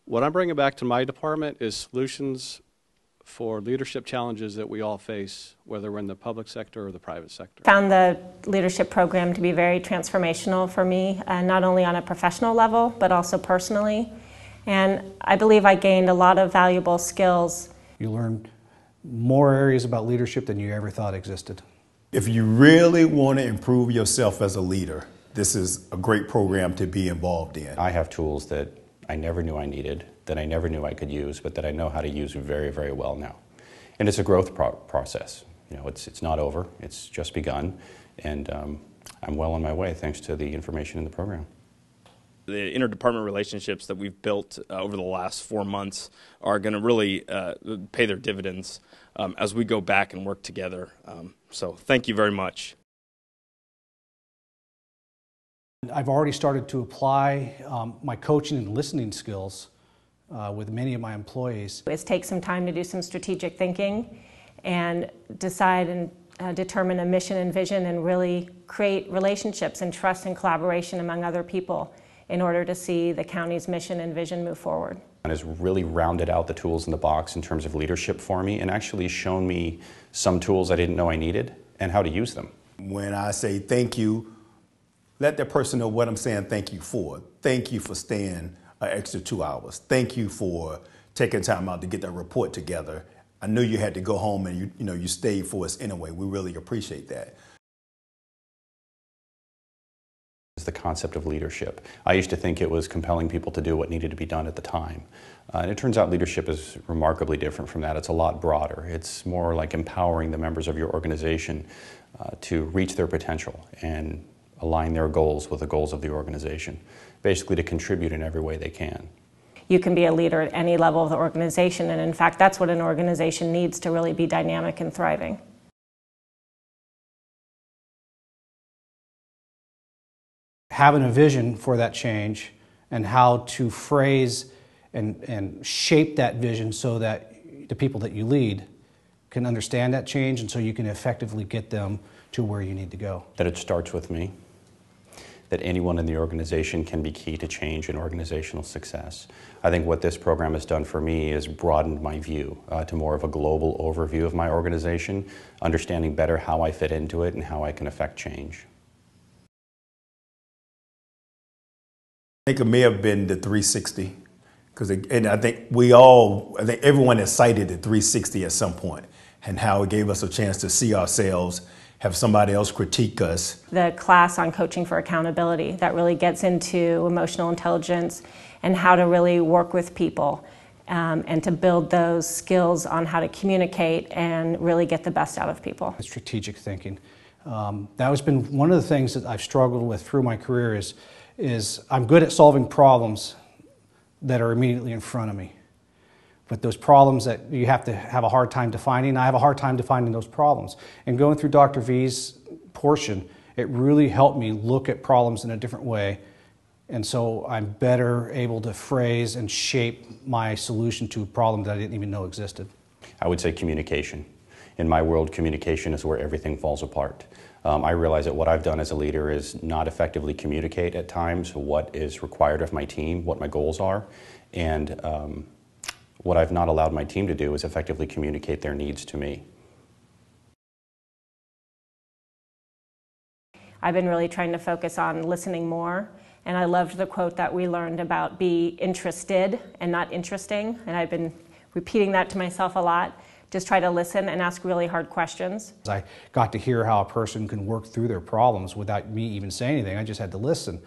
What I'm bringing back to my department is solutions for leadership challenges that we all face, whether we're in the public sector or the private sector. Found the leadership program to be very transformational for me, not only on a professional level, but also personally. And I believe I gained a lot of valuable skills. You learn more areas about leadership than you ever thought existed. If you really want to improve yourself as a leader, this is a great program to be involved in. I have tools that I never knew I needed, that I never knew I could use, but that I know how to use very, very well now. And it's a growth process. You know, it's not over, it's just begun, and I'm well on my way thanks to the information in the program. The interdepartment relationships that we've built over the last 4 months are going to really pay their dividends as we go back and work together. So thank you very much. I've already started to apply my coaching and listening skills with many of my employees. It's take some time to do some strategic thinking and decide and determine a mission and vision and really create relationships and trust and collaboration among other people in order to see the county's mission and vision move forward. And has really rounded out the tools in the box in terms of leadership for me and actually shown me some tools I didn't know I needed and how to use them. When I say thank you, let that person know what I'm saying thank you for. Thank you for staying an extra 2 hours. Thank you for taking time out to get that report together. I knew you had to go home and you stayed for us anyway. We really appreciate that. The concept of leadership. I used to think it was compelling people to do what needed to be done at the time. And it turns out leadership is remarkably different from that. It's a lot broader. It's more like empowering the members of your organization to reach their potential and align their goals with the goals of the organization, basically to contribute in every way they can. You can be a leader at any level of the organization, and in fact that's what an organization needs to really be dynamic and thriving. Having a vision for that change and how to phrase and shape that vision so that the people that you lead can understand that change and so you can effectively get them to where you need to go. That it starts with me, that anyone in the organization can be key to change and organizational success. I think what this program has done for me is broadened my view to more of a global overview of my organization, understanding better how I fit into it and how I can affect change. I think it may have been the 360, and I think everyone has cited the 360 at some point, and how it gave us a chance to see ourselves, have somebody else critique us. The class on coaching for accountability that really gets into emotional intelligence and how to really work with people and to build those skills on how to communicate and really get the best out of people. Strategic thinking. That has been one of the things that I've struggled with through my career is I'm good at solving problems that are immediately in front of me. But those problems that you have to have a hard time defining, I have a hard time defining those problems. And going through Dr. V's portion, it really helped me look at problems in a different way. And so I'm better able to phrase and shape my solution to a problem that I didn't even know existed. I would say communication. In my world, communication is where everything falls apart. I realize that what I've done as a leader is not effectively communicate at times what is required of my team, what my goals are, and what I've not allowed my team to do is effectively communicate their needs to me. I've been really trying to focus on listening more, and I loved the quote that we learned about be interested and not interesting, and I've been repeating that to myself a lot. Just try to listen and ask really hard questions. I got to hear how a person can work through their problems without me even saying anything. I just had to listen.